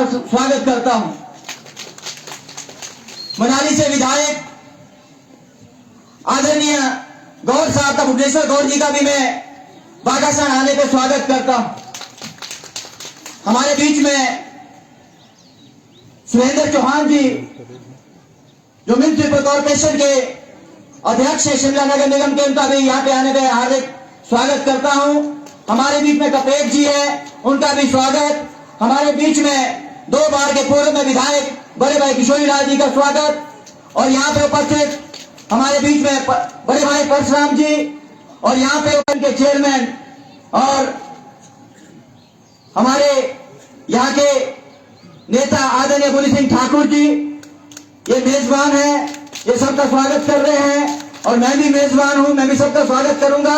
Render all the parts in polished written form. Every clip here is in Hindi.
बार स्वागत करता हूं। मनाली से विधायक आदरणीय गौर साहब का, भुवनेश्वर गौर जी का भी मैं बागासान आने पे स्वागत करता हूं। हमारे बीच में सुरेंद्र चौहान जी जो म्युनिसिपल कॉर्पोरेशन के अध्यक्ष है शिमला नगर निगम के, उनका भी यहाँ पे आने पे हार्दिक स्वागत करता हूं। हमारे बीच में कपेक जी है, उनका भी स्वागत। हमारे बीच में 2 बार के पूर्व में विधायक बड़े भाई किशोरी लाल जी का स्वागत। और यहाँ पे उपस्थित हमारे बीच में बड़े भाई परशुराम जी, और यहाँ पे उनके चेयरमैन और हमारे यहाँ के नेता आदरणीय गुली सिंह ठाकुर जी, ये मेजबान है, ये सबका स्वागत कर रहे हैं। और मैं भी मेजबान हूं, मैं भी सबका स्वागत करूंगा।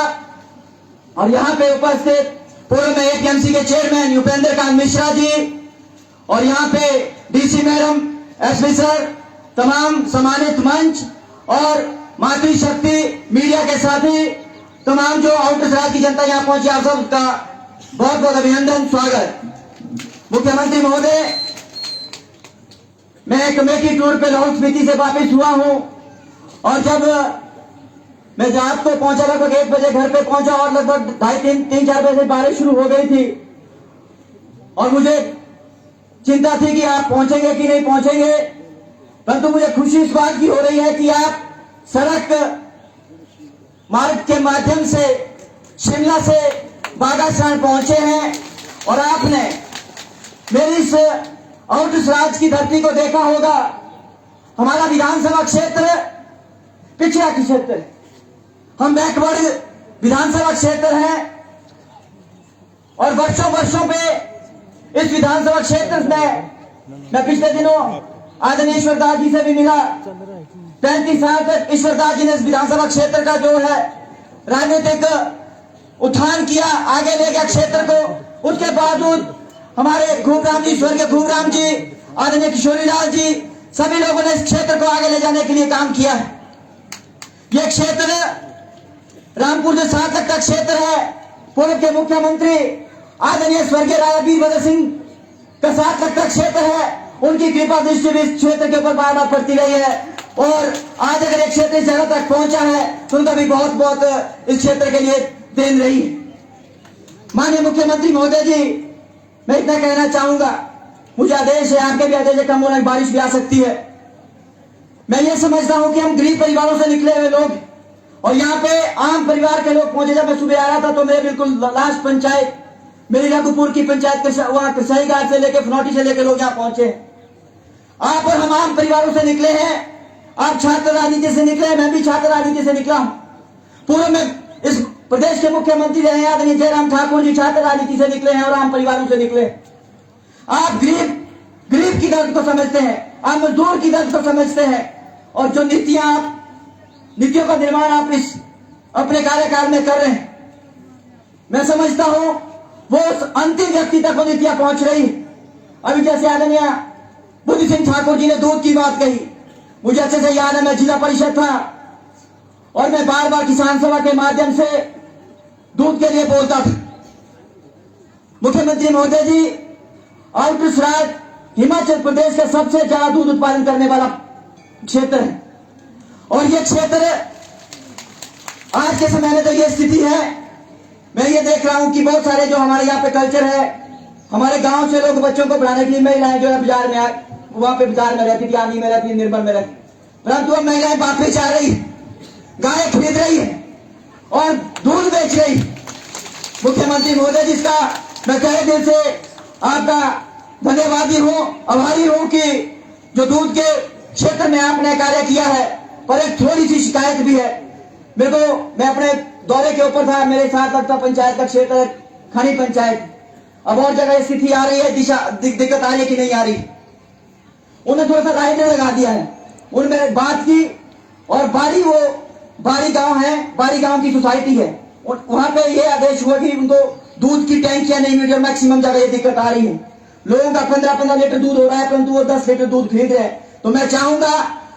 और यहाँ पे उपस्थित पूर्व में APMC के चेयरमैन उपेंद्र कांत मिश्रा जी, और यहाँ पे DC मैडम, SP सर, तमाम सम्मानित मंच और मातृशक्ति मीडिया के साथी, तमाम जो आउटर राज्य की जनता यहाँ पहुंची, आप सबका बहुत बहुत अभिनंदन, स्वागत। मुख्यमंत्री महोदय, मैं कमेटी टूर पे लाहौल स्पीति से वापिस हुआ हूं, और जब मैं रात को पहुंचा, लगभग 1 बजे घर पे पहुंचा, और लगभग 2:30-3-4 बजे बारिश शुरू हो गई थी। और मुझे चिंता थी कि आप पहुंचेंगे कि नहीं पहुंचेंगे, परंतु मुझे खुशी इस बात की हो रही है कि आप सड़क मार्ग के माध्यम से शिमला से बागासान पहुंचे हैं। और आपने मेरी इस आउटर राज्य की धरती को देखा होगा। हमारा विधानसभा क्षेत्र पिछड़ा क्षेत्र है, हम बैकवर्ड विधानसभा क्षेत्र हैं, और वर्षों पे इस विधानसभा क्षेत्र में मैं पिछले दिनों आदरणीय ईश्वर दास जी से भी मिला। 35 साल तक ईश्वर दास जी ने इस विधानसभा क्षेत्र का जो है राजनीतिक उत्थान किया, आगे ले गया क्षेत्र को। उसके बावजूद हमारे खूबराम जी, स्वर्गीय खूबराम जी, आदरणीय किशोरी लाल जी, सभी लोगों ने इस क्षेत्र को आगे ले जाने के लिए काम किया है। यह क्षेत्र रामपुर से सात तक का क्षेत्र है। पूर्व के मुख्यमंत्री आदरणीय स्वर्गीय राजा वीरभद्र सिंह का 7 तक का क्षेत्र है। उनकी कृपा दृष्टि भी इस क्षेत्र के ऊपर बार बार पड़ती रही है, और आज अगर एक क्षेत्र इस जगह तक पहुंचा है तो उनका भी बहुत बहुत इस क्षेत्र के लिए देन रही है। माननीय मुख्यमंत्री महोदय जी, मैं इतना कहना चाहूंगा, मुझे आदेश है, आपके भी आदेश है, कम होने बारिश भी आ सकती है। मैं ये समझता हूं कि हम गरीब परिवारों से निकले हुए लोग, और यहाँ पे आम परिवार के लोग पहुंचे। जब मैं सुबह आ रहा था तो मेरे बिल्कुल लास्ट पंचायत, मेरी रघुपुर की पंचायत, वहां सही घाट से लेके फनौटी से लेके लोग यहाँ पहुंचे। आप और हम आम परिवारों से निकले हैं। आप छात्र राजनीति से निकले हैं, मैं भी छात्र राजनीति से निकला हूं। पूर्व में इस प्रदेश के मुख्यमंत्री रहे हैं आदरणीय जयराम ठाकुर जी, छात्र राजनीति से निकले हैं और आम परिवारों से निकले। आप गरीब की दर्द को समझते हैं, आप मजदूर की दर्द को समझते हैं, और जो नीतियों का निर्माण आप इस अपने कार्यकाल में कर रहे हैं, मैं समझता हूं वो उस अंतिम व्यक्ति तक वो नीतियां पहुंच रही। अभी जैसे आदरणीय गुली सिंह ठाकुर जी ने दूध की बात कही, मुझे अच्छे से याद है, मैं जिला परिषद था और मैं बार बार किसान सभा के माध्यम से दूध के लिए बोलता था। मुख्यमंत्री महोदय जी, आउटर राज्य हिमाचल प्रदेश का सबसे ज्यादा दूध उत्पादन करने वाला क्षेत्र है, और ये क्षेत्र आज के समय में तो ये स्थिति है। मैं ये देख रहा हूं कि बहुत सारे जो हमारे यहाँ पे कल्चर है, हमारे गांव से लोग बच्चों को पढ़ाने के लिए महिलाएं जो है बाजार में, वहां पे बाजार में रहती थी, आंधी में रहती, निर्मल में रहती, परंतु अब महिलाएं बापे जा रही, गाय खरीद रही है और दूध बेच रही। मुख्यमंत्री महोदय, जिसका मैं तहे दिल से आपका धन्यवादी हूं, आभारी हूं कि जो दूध के क्षेत्र में आपने कार्य किया है। पर एक थोड़ी सी शिकायत भी है मेरे को। मैं अपने दौरे के ऊपर था, मेरे साथ लगता पंचायत का क्षेत्र है, खनी पंचायत। अब और जगह स्थिति आ रही है, दिक्कत आ रही है कि नहीं आ रही। उन्हें थोड़ा सा राइडर लगा दिया है, उनमें बात की, और बारी गांव है, बारी गांव की सोसाइटी है, वहां पे ये आदेश हुआ कि उनको दूध की टैंकियां नहीं मिल रही, मैक्सिमम जगह ये दिक्कत आ रही है। लोगों का 15-15 लीटर दूध हो रहा है, परंतु वो 10 लीटर दूध खरीद रहे हैं। तो मैं चाहूंगा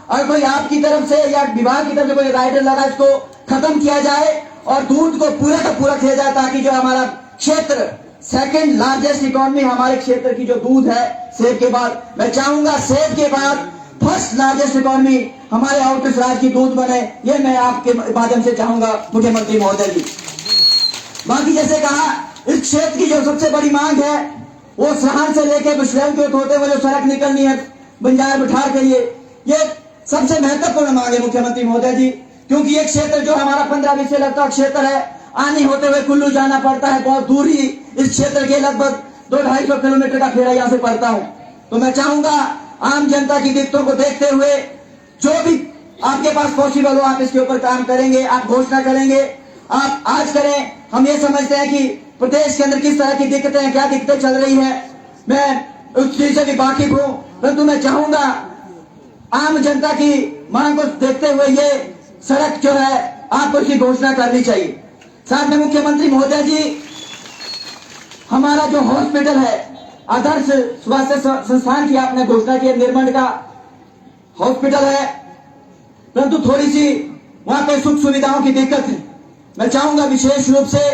अगर कोई आपकी तरफ से या विभाग की तरफ से कोई राइडर लगा, इसको खत्म किया जाए और दूध को पूरा का पूरा किया जाए, ताकि जो हमारा क्षेत्र सेकंड लार्जेस्ट इकोनॉमी हमारे क्षेत्र की जो दूध है सेब के बाद, मैं चाहूंगा सेब के बाद फर्स्ट लार्जेस्ट इकोनॉमी हमारे आउटर्स राज्य की दूध बने, ये मैं आपके माध्यम से चाहूंगा मुख्यमंत्री महोदय जी। बाकी जैसे कहा, इस क्षेत्र की जो सबसे बड़ी मांग है वो सहान से लेकर बुशरैल के होते हुए जो सड़क निकलनी है बंजार बिठार के लिए, ये सबसे महत्वपूर्ण मांग है मुख्यमंत्री महोदय जी। क्योंकि ये क्षेत्र जो हमारा 15-20 से लगता क्षेत्र है, आने होते हुए कुल्लू जाना पड़ता है, बहुत दूर ही इस क्षेत्र के लगभग 200-250 किलोमीटर का फेरा यहाँ से पड़ता हूँ। तो मैं चाहूंगा आम जनता की दिक्कतों को देखते हुए जो भी आपके पास पॉसिबल हो आप इसके ऊपर काम करेंगे, आप घोषणा करेंगे, आप आज करें। हम ये समझते हैं कि प्रदेश के अंदर किस तरह की दिक्कतें हैं, क्या दिक्कतें चल रही है, मैं उस चीज से भी वाकिफ हूँ, परंतु मैं चाहूंगा आम जनता की मांग को देखते हुए ये सड़क जो है आपको इसकी घोषणा करनी चाहिए। साथ में मुख्यमंत्री महोदय जी, हमारा जो हॉस्पिटल है आदर्श स्वास्थ्य संस्थान की आपने घोषणा की, निर्माण का हॉस्पिटल है, परंतु थोड़ी सी वहां पे सुख सुविधाओं की दिक्कत है। मैं चाहूंगा विशेष रूप से,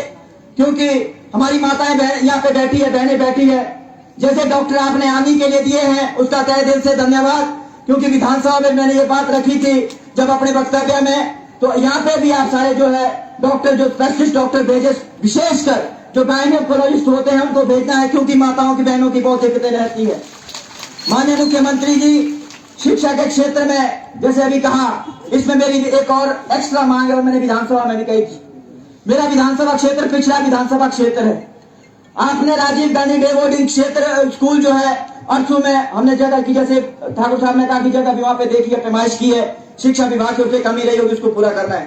क्योंकि हमारी माताएं यहाँ पे बैठी है, बहनें बैठी है, जैसे डॉक्टर आपने आने के लिए दिए हैं उसका तहे दिल से धन्यवाद। क्योंकि विधानसभा में मैंने ये बात रखी थी जब अपने वक्तव्य में, तो यहाँ पे भी आप सारे जो है डॉक्टर, जो स्पेशलिस्ट डॉक्टर भेजे, विशेषकर जो गायनेकोलॉजिस्ट होते हैं उनको भेजना है, क्योंकि माताओं की बहनों की बहुत दिक्कतें रहती है। माननीय मुख्यमंत्री जी, शिक्षा के क्षेत्र में जैसे अभी कहा, इसमें मेरी एक और एक्स्ट्रा मांग है और मैंने विधानसभा में भी कही थी। मेरा विधानसभा क्षेत्र पिछड़ा विधानसभा क्षेत्र है। आपने राजीव गांधी डे बोर्डिंग क्षेत्र स्कूल जो है अरसू में हमने जगह की, जैसे ठाकुर साहब ने कहा कि जगह भी वहां पे देखी है, पैमाइश की है, शिक्षा विभाग की ओर से कमी रही होगी, उसको पूरा करना है।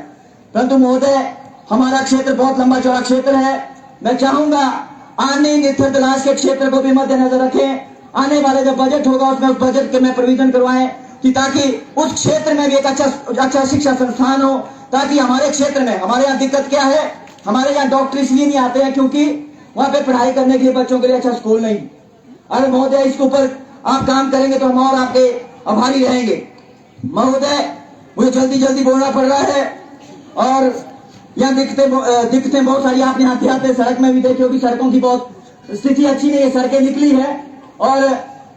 परंतु महोदय, हमारा क्षेत्र बहुत लंबा चौड़ा क्षेत्र है। मैं चाहूंगा आने निथर तलाश के क्षेत्र को भी मद्देनजर रखें, आने वाले जो बजट होगा उसमें उस बजट के में प्रोविजन करवाएं कि ताकि उस क्षेत्र में भी एक अच्छा शिक्षा संस्थान हो, ताकि हमारे क्षेत्र में, हमारे यहाँ दिक्कत क्या है, हमारे यहाँ डॉक्टर इसलिए नहीं आते हैं क्योंकि वहां पे पढ़ाई करने के लिए बच्चों के लिए अच्छा स्कूल नहीं। अरे महोदय, इसके ऊपर आप काम करेंगे तो हम और आपके आभारी रहेंगे। महोदय, मुझे जल्दी जल्दी बोलना पड़ रहा है और यहाँ दिक्कतें बहुत सारी आपने आते आते सड़क में भी देखी होगी, सड़कों की बहुत स्थिति अच्छी नहीं है, सड़कें निकली है और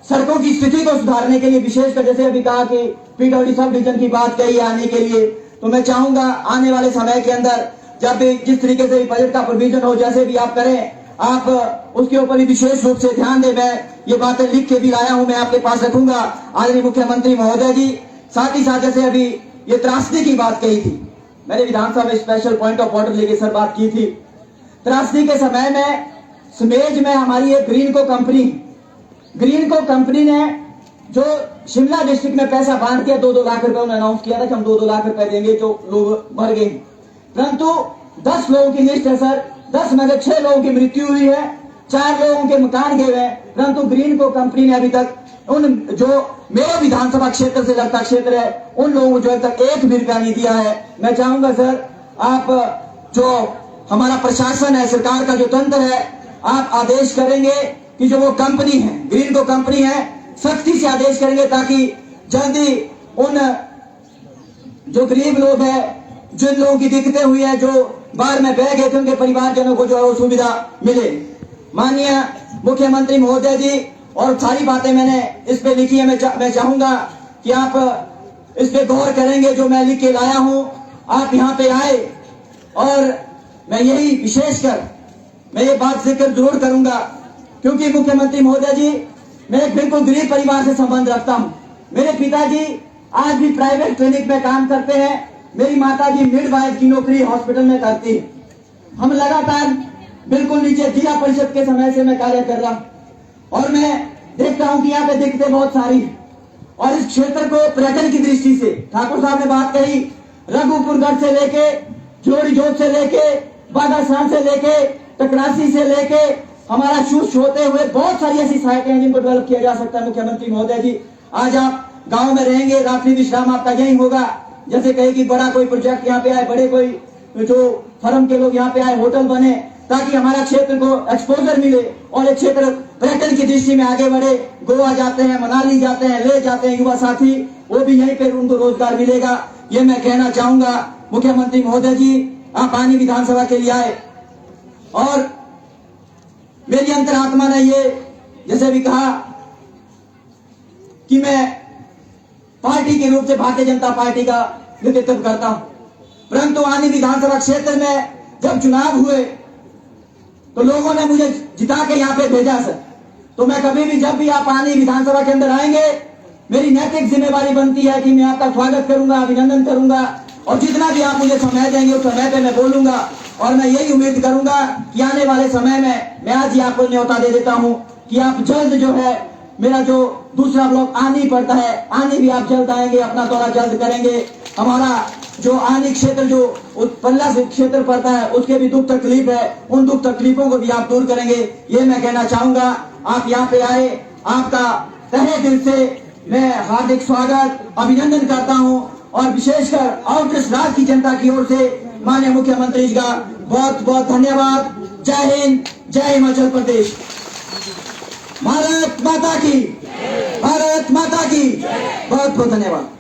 सड़कों की स्थिति को सुधारने के लिए विशेषकर जैसे अभी कहा कि पीडब्ल्यूडी सब डिवीजन की बात कही आने के लिए, तो मैं चाहूंगा आने वाले समय के अंदर जब भी जिस तरीके से बजट का प्रोविजन हो, जैसे भी आप करें, आप उसके ऊपर भी विशेष रूप से ध्यान दें। मैं ये बातें लिख के भी लाया हूं, मैं आपके पास रखूंगा आदरणीय मुख्यमंत्री महोदय जी। साथ ही साथ जैसे अभी ये त्रासदी की बात कही थी, मैंने विधानसभा में स्पेशल पॉइंट ऑफ ऑर्डर लेके सर बात की थी। त्रासदी के समय में समेज में हमारी एक ग्रीन को कंपनी ने जो शिमला डिस्ट्रिक्ट में पैसा बांध के 2-2 लाख रुपए उन्होंने अनाउंस किया था कि हम 2-2 लाख रुपए देंगे, जो लोग मर गए, परंतु 10 लोगों की लिस्ट है सर, 10 में से 6 लोगों की मृत्यु हुई है, 4 लोगों के मकान गए हैं, परंतु ग्रीन को कंपनी ने अभी तक उन जो मेरे विधानसभा क्षेत्र से लगता क्षेत्र है उन लोगों को जो अब तक 1 भी रुपया नहीं दिया है। मैं चाहूंगा सर, आप जो हमारा प्रशासन है, सरकार का जो तंत्र है, आप आदेश करेंगे कि जो वो कंपनी है, ग्रीन को कंपनी है, सख्ती से आदेश करेंगे ताकि जल्दी उन जो गरीब लोग हैं, जिन लोगों की दिक्कतें हुई है, जो बाढ़ में बह गए थे, उनके परिवारजनों को जो है वो सुविधा मिले। माननीय मुख्यमंत्री महोदय जी, और सारी बातें मैंने इस पे लिखी है, मैं चाहूंगा कि आप इस पे गौर करेंगे जो मैं लिख के लाया हूं। आप यहाँ पे आए और मैं यही विशेषकर मैं ये बात जिक्र जरूर करूंगा, क्योंकि मुख्यमंत्री महोदय जी, मैं एक बिल्कुल गरीब परिवार से संबंध रखता हूं। मेरे पिताजी आज भी प्राइवेट क्लिनिक में काम करते हैं, मेरी माताजी मिडवाइफ की नौकरी हॉस्पिटल में करती है। हम लगातार बिल्कुल नीचे जिला परिषद के समय से मैं कार्य कर रहा हूं और मैं देखता हूं कि यहाँ पे दिक्कतें बहुत सारी हैं और इस क्षेत्र को पर्यटन की दृष्टि से, ठाकुर साहब ने बात कही, रघुपुरगढ़ से लेके जोड़ी जोत से लेके बागासान से लेके टकरासी से लेके हमारा शुष्क होते हुए बहुत सारी ऐसी साइटें हैं जिनको डेवलप किया जा सकता है। मुख्यमंत्री महोदय जी, आज आप गांव में रहेंगे, रात्रि विश्राम आपका यही होगा, जैसे कहे कि बड़ा कोई प्रोजेक्ट यहाँ पे आए, बड़े कोई जो फर्म के लोग यहाँ पे आए, होटल बने, ताकि हमारा क्षेत्र को एक्सपोजर मिले और ये क्षेत्र पर्यटन की दृष्टि में आगे बढ़े। गोवा जाते हैं, मनाली जाते हैं, ले जाते हैं युवा साथी, वो भी यहीं पे उनको रोजगार मिलेगा। ये मैं कहना चाहूंगा मुख्यमंत्री महोदय जी, आप आनी विधानसभा के लिए आए और मेरी अंतरात्मा ने ये जैसे भी कहा कि मैं पार्टी के रूप से भारतीय जनता पार्टी का नेतृत्व करता हूं, परंतु आनी विधानसभा क्षेत्र में जब चुनाव हुए तो लोगों ने मुझे जिता के यहाँ पे भेजा सर। तो मैं कभी भी जब भी आप आनी विधानसभा के अंदर आएंगे, मेरी नैतिक जिम्मेवारी बनती है कि मैं आपका स्वागत करूंगा, अभिनंदन करूंगा, और जितना भी आप मुझे समय देंगे उस समय पे मैं बोलूंगा। और मैं यही उम्मीद करूंगा कि आने वाले समय में मैं आज ही आपको न्योता दे देता हूं कि आप जल्द जो है मेरा जो दूसरा ब्लॉक आनी पड़ता है, आनी भी आप जल्द आएंगे, अपना दौरा जल्द करेंगे। हमारा जो आनी क्षेत्र जो पल्ला से क्षेत्र पड़ता है उसके भी दुख तकलीफ है, उन दुख तकलीफों को भी आप दूर करेंगे, ये मैं कहना चाहूंगा। आप यहाँ पे आए, आपका तहे दिल से मैं हार्दिक स्वागत अभिनंदन करता हूँ, और विशेषकर आउटरीच राज्य की जनता की ओर से माननीय मुख्यमंत्री जी का बहुत बहुत धन्यवाद। जय हिंद, जय हिमाचल प्रदेश। भारत माता की, भारत माता की बहुत बहुत धन्यवाद।